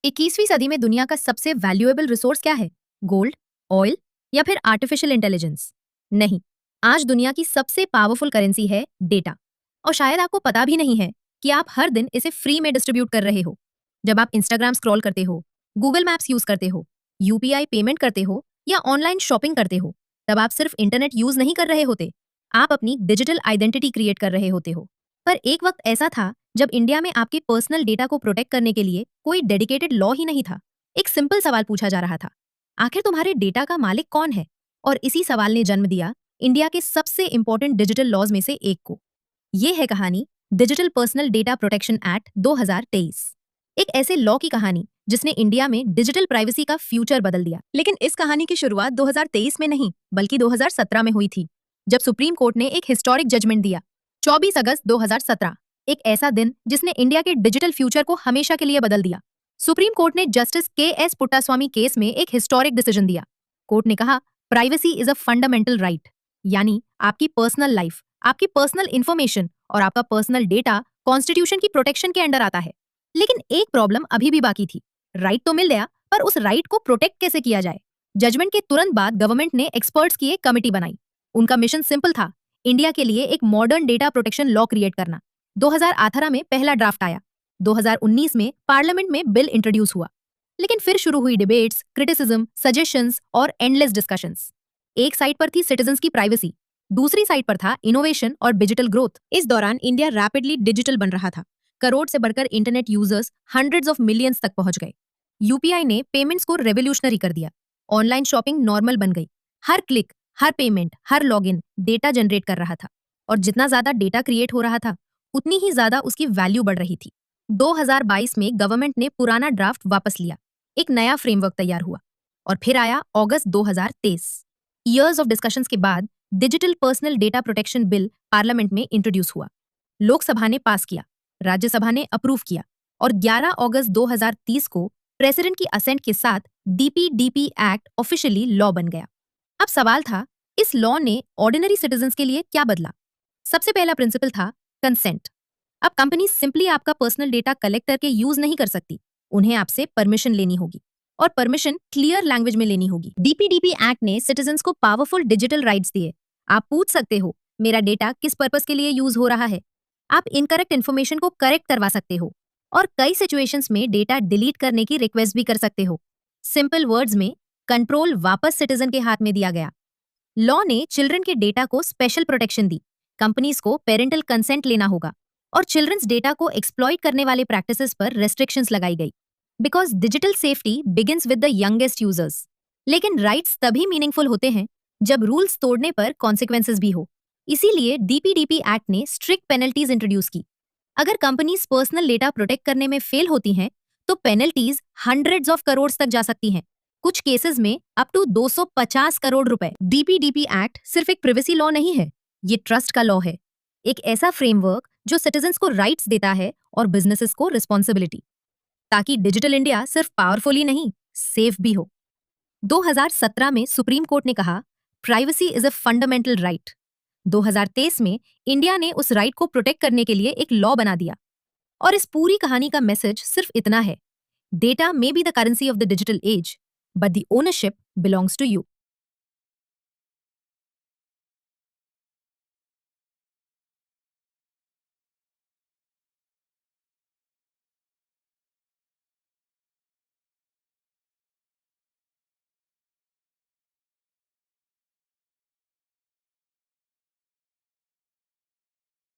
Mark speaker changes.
Speaker 1: 21वीं सदी में दुनिया का सबसे वैल्यूएबल रिसोर्स क्या है? गोल्ड, ऑयल या फिर आर्टिफिशियल इंटेलिजेंस? नहीं, आज दुनिया की सबसे पावरफुल करेंसी है डेटा। और शायद आपको पता भी नहीं है कि आप हर दिन इसे फ्री में डिस्ट्रीब्यूट कर रहे हो। जब आप इंस्टाग्राम स्क्रॉल करते हो, गूगल मैप्स यूज करते हो, यूपीआई पेमेंट करते हो या ऑनलाइन शॉपिंग करते हो, तब आप सिर्फ इंटरनेट यूज नहीं कर रहे होते, आप अपनी डिजिटल आइडेंटिटी क्रिएट कर रहे होते हो। पर एक वक्त ऐसा था जब इंडिया में आपके पर्सनल डेटा को प्रोटेक्ट करने के लिए कोई डेडिकेटेड लॉ ही नहीं था। एक सिंपल सवाल पूछा जा रहा था, आखिर तुम्हारे डेटा का मालिक कौन है? और इसी सवाल ने जन्म दिया इंडिया के सबसे इंपॉर्टेंट डिजिटल लॉज में से एक को। ये है कहानी digital personal data protection act 2023। एक ऐसे लॉ की कहानी जिसने इंडिया में डिजिटल प्राइवेसी का फ्यूचर बदल दिया। लेकिन इस कहानी की शुरुआत 2023 में नहीं बल्कि 2017 में हुई थी, जब सुप्रीम कोर्ट ने एक हिस्टोरिक जजमेंट दिया। 24 अगस्त 2017, एक ऐसा दिन जिसने इंडिया के डिजिटल फ्यूचर को हमेशा के लिए बदल दिया। सुप्रीम कोर्ट ने जस्टिस के.एस. पुट्टास्वामी केस में एक हिस्टोरिक डिसीजन दिया। कोर्ट ने कहा, privacy is a fundamental right, यानी आपकी पर्सनल लाइफ, आपकी पर्सनल इंफॉर्मेशन और आपका पर्सनल डेटा कॉन्स्टिट्यूशन की प्रोटेक्शन के अंडर आता है। लेकिन एक प्रॉब्लम अभी भी बाकी थी। राइट तो मिल गया, पर उस राइट को प्रोटेक्ट कैसे किया जाए? जजमेंट के तुरंत बाद गवर्नमेंट ने एक्सपर्ट्स की एक कमेटी बनाई। उनका मिशन सिंपल था, इंडिया के लिए एक modern data protection law create करना। 2018 में पहला ड्राफ्ट आया, 2019 में पार्लियामेंट में बिल इंट्रोड्यूस हुआ। लेकिन फिर शुरू हुई डिबेट्स, क्रिटिसिज्म, सजेशंस और एंडलेस डिस्कशंस। एक साइड पर थी सिटीजंस की प्राइवेसी, दूसरी साइड पर था इनोवेशन और डिजिटल ग्रोथ। इस दौरान इंडिया रैपिडली डिजिटल बन रहा था। करोड़ से बढ़कर internet users hundreds of millions तक पहुंच गए। यूपीआई ने पेमेंट्स को रेवोल्यूशनरी कर दिया। ऑनलाइन शॉपिंग नॉर्मल बन गई। हर क्लिक, हर पेमेंट, हर लॉगिन डेटा जनरेट कर रहा था। और जितना ज्यादा डेटा क्रिएट हो रहा था, उतनी ही ज्यादा उसकी वैल्यू बढ़ रही थी। 2022 में गवर्नमेंट ने पुराना ड्राफ्ट वापस लिया, एक नया फ्रेमवर्क तैयार हुआ। और फिर आया अगस्त 2023। ईयर्स ऑफ डिस्कशंस के बाद digital personal data protection bill parliament में इंट्रोड्यूस हुआ। लोकसभा ने पास किया, राज्यसभा ने अप्रूव किया और 11 अगस्त 2030 को प्रेसिडेंट की असेंट के साथ डीपीडीपी एक्ट ऑफिशियली लॉ बन गया। अब सवाल था, इस लॉ ने ऑर्डिनरी सिटीजन्स के लिए क्या बदला? सबसे पहला प्रिंसिपल था कंसेंट। अब कंपनी सिंपली आपका पर्सनल डेटा कलेक्ट करके यूज नहीं कर सकती, उन्हें आपसे परमिशन लेनी होगी और परमिशन क्लियर लैंग्वेज में लेनी होगी। डीपीडीपी एक्ट ने सिटीजन्स को पावरफुल डिजिटल राइट्स दिए। आप पूछ सकते हो, मेरा डेटा किस पर्पस के लिए यूज हो रहा है? आप इनकरेक्ट इन्फॉर्मेशन को करेक्ट करवा सकते हो और कई सिचुएशंस में डेटा डिलीट करने की रिक्वेस्ट भी कर सकते हो। सिंपल वर्ड्स में, कंट्रोल वापस सिटीजन के हाथ में दिया गया। लॉ ने चिल्ड्रन के डेटा को स्पेशल प्रोटेक्शन दी। कंपनीज को पेरेंटल कंसेंट लेना होगा और चिल्ड्रंस डेटा को एक्सप्लॉइट करने वाले प्रैक्टिसेस पर रेस्ट्रिक्शंस लगाई गई। Because digital safety begins with the youngest users. लेकिन राइट्स तभी मीनिंगफुल होते हैं जब रूल्स तोड़ने पर कॉन्सिक्वेंसेस भी हो। इसीलिए डीपीडीपी एक्ट ने स्ट्रिक्ट पेनल्टीज इंट्रोड्यूस की। अगर कंपनीज पर्सनल डेटा प्रोटेक्ट करने में फेल होती हैं, तो पेनल्टीज हंड्रेड्स ऑफ करोड़ तक जा सकती हैं, कुछ केसेस में अप टू 250 करोड़ रुपए। डीपीडीपी एक्ट सिर्फ एक प्रिवेसी लॉ नहीं है, ये ट्रस्ट का लॉ है। एक ऐसा फ्रेमवर्क जो सिटीजन्स को राइट्स देता है और बिजनेसेस को रिस्पॉन्सिबिलिटी, ताकि डिजिटल इंडिया सिर्फ पावरफुल ही नहीं, सेफ भी हो। 2017 में सुप्रीम कोर्ट ने कहा, privacy is a fundamental right. 2023 में इंडिया ने उस राइट को प्रोटेक्ट करने के लिए एक लॉ बना दिया। और इस पूरी कहानी का मैसेज सिर्फ इतना है, data may be the currency of the digital age, but the ownership belongs to you.